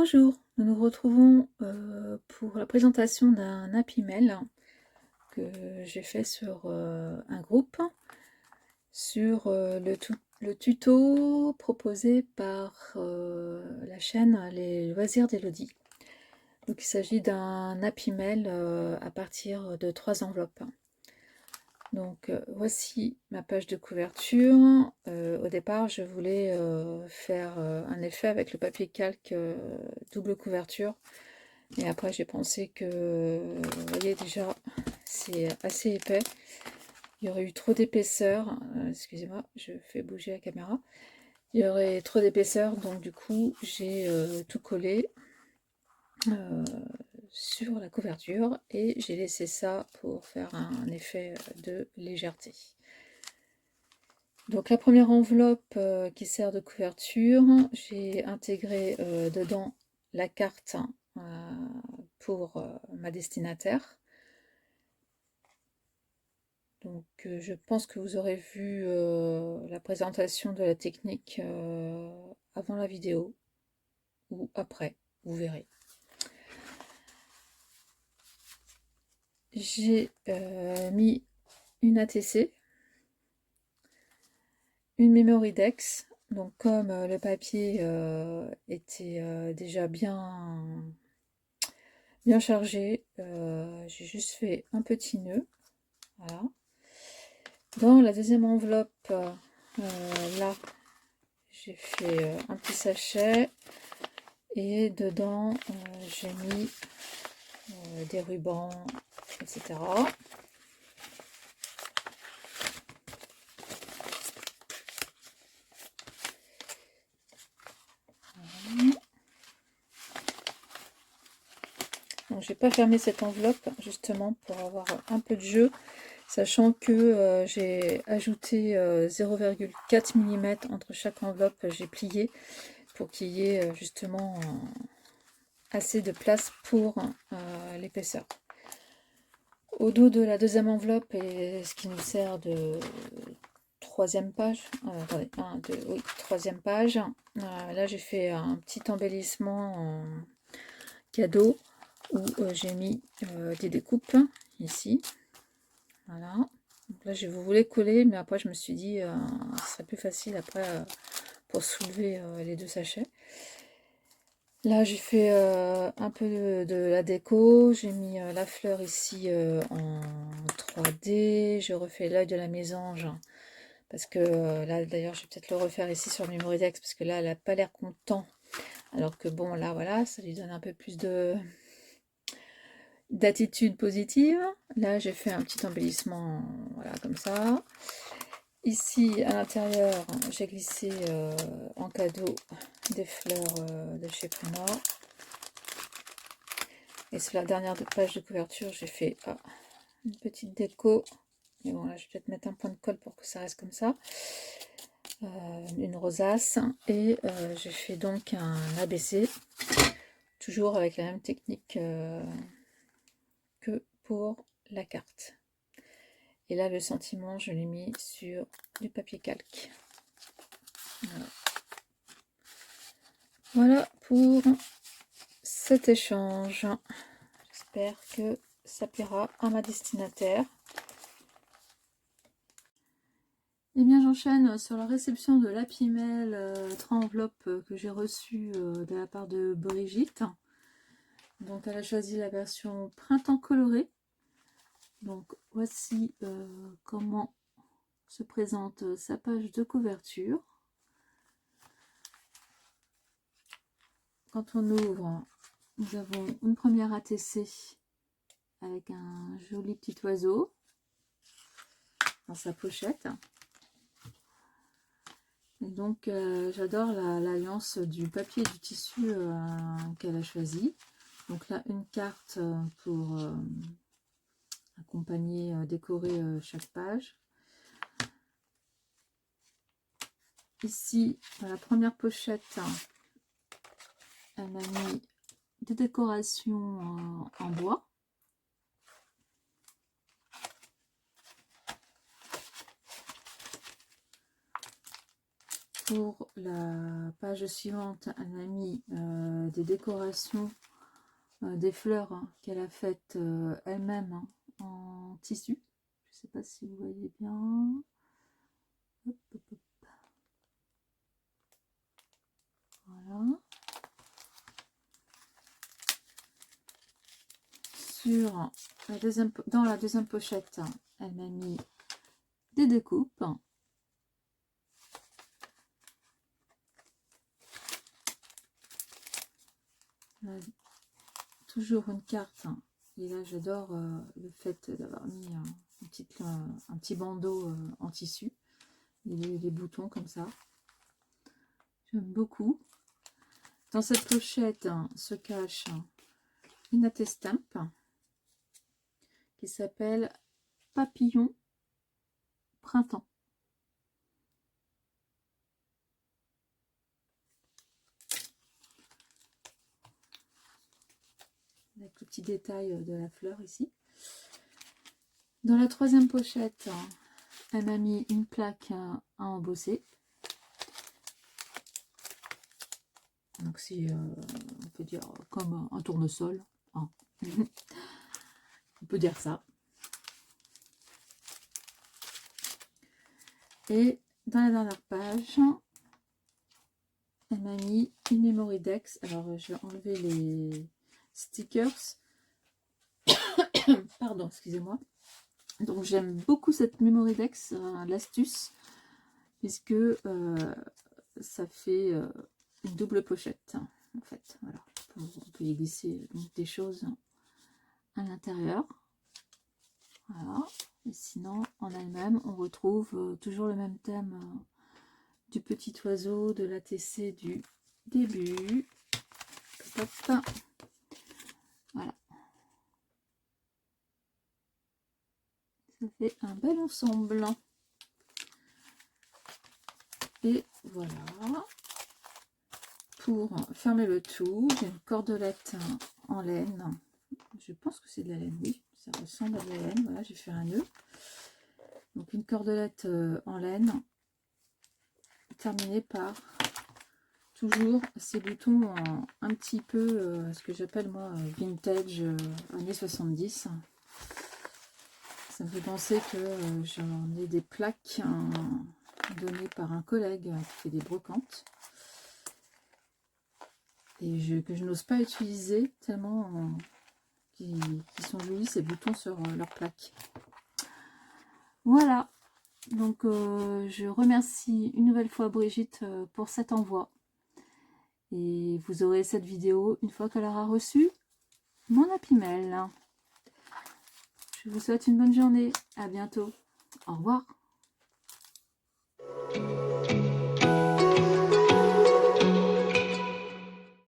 Bonjour, nous nous retrouvons pour la présentation d'un Happy Mail que j'ai fait sur un groupe sur le tuto proposé par la chaîne Les Loisirs d'Elodie. Donc il s'agit d'un Happy Mail à partir de 3 enveloppes. Donc voici ma page de couverture. Au départ, je voulais faire un effet avec le papier calque double couverture. Et après, j'ai pensé que, vous voyez déjà, c'est assez épais. Il y aurait eu trop d'épaisseur. Excusez-moi, je fais bouger la caméra. Il y aurait trop d'épaisseur, donc du coup, j'ai tout collé sur la couverture et j'ai laissé ça pour faire un effet de légèreté. Donc la première enveloppe qui sert de couverture, j'ai intégré dedans la carte pour ma destinataire. Donc je pense que vous aurez vu la présentation de la technique avant la vidéo ou après, vous verrez. J'ai mis une ATC, une Memorydex. Donc comme le papier était déjà bien chargé, j'ai juste fait un petit nœud. Voilà. Dans la deuxième enveloppe, là, j'ai fait un petit sachet et dedans, j'ai mis des rubans, etc. Donc, j'ai pas fermé cette enveloppe justement pour avoir un peu de jeu, sachant que j'ai ajouté 0,4 mm entre chaque enveloppe, j'ai plié pour qu'il y ait justement assez de place pour l'épaisseur. Au dos de la deuxième enveloppe, et ce qui nous sert de troisième page, attendez, oui, troisième page, là j'ai fait un petit embellissement en cadeau où j'ai mis des découpes ici, voilà. Donc là je voulais coller, mais après je me suis dit ce serait plus facile après pour soulever les deux sachets. Là j'ai fait un peu de la déco, j'ai mis la fleur ici en 3D, je refais l'œil de la mésange, parce que là d'ailleurs je vais peut-être le refaire ici sur Memorydex, parce que là elle n'a pas l'air content, alors que bon là voilà, ça lui donne un peu plus d'attitude positive. Là j'ai fait un petit embellissement, voilà, comme ça. Ici à l'intérieur j'ai glissé en cadeau des fleurs de chez Prima. Et sur la dernière page de couverture, j'ai fait une petite déco. Mais bon, là, je vais peut-être mettre un point de colle pour que ça reste comme ça. Une rosace. Et j'ai fait donc un ABC. Toujours avec la même technique que pour la carte. Et là, le sentiment, je l'ai mis sur du papier calque. Voilà. Voilà pour cet échange. J'espère que ça plaira à ma destinataire. Eh bien, j'enchaîne sur la réception de l'Happy Mail 3 enveloppes que j'ai reçue de la part de Brigitte. Donc, elle a choisi la version printemps coloré. Donc, voici comment se présente sa page de couverture. Quand on ouvre, nous avons une première ATC avec un joli petit oiseau dans sa pochette. Et donc j'adore l'alliance du papier et du tissu qu'elle a choisi. Donc là, une carte pour accompagner, décorer chaque page. Ici, dans la première pochette, elle m'a mis des décorations en bois. Pour la page suivante, elle m'a mis des décorations, des fleurs hein, qu'elle a faites elle-même hein, en tissu. Je ne sais pas si vous voyez bien. Hop, hop, hop. Voilà. Dans la deuxième pochette, elle m'a mis des découpes. Là, toujours une carte. Et là, j'adore le fait d'avoir mis un petit bandeau en tissu. Et les boutons comme ça. J'aime beaucoup. Dans cette pochette se cache une attestampe qui s'appelle Papillon Printemps. Avec le petit détail de la fleur ici. Dans la troisième pochette, elle m'a mis une plaque à embosser. Donc c'est, on peut dire, comme un tournesol. Hein. On peut dire ça. Et dans la dernière page, elle m'a mis une Memory Dex. Alors je vais enlever les stickers. Pardon, excusez-moi. Donc j'aime beaucoup cette Memory Dex, l'astuce, puisque ça fait une double pochette. En fait, voilà. On peut y glisser donc, des choses à l'intérieur. Voilà. Et sinon, en elle-même, on retrouve toujours le même thème du petit oiseau, de l'ATC du début. Hop. Voilà. Ça fait un bel ensemble. Et voilà. Pour fermer le tout, j'ai une cordelette en laine. Je pense que c'est de la laine, oui. Ça ressemble à de la laine. Voilà, j'ai fait un nœud. Donc une cordelette en laine, terminée par toujours ces boutons un petit peu, ce que j'appelle moi vintage, années 70. Ça me fait penser que j'en ai des plaques données par un collègue qui fait des brocantes. Et que je n'ose pas utiliser tellement qui sont jolis ces boutons sur leur plaque. Voilà, donc je remercie une nouvelle fois Brigitte pour cet envoi. Et vous aurez cette vidéo une fois qu'elle aura reçu mon Happy Mail. Je vous souhaite une bonne journée, à bientôt, au revoir.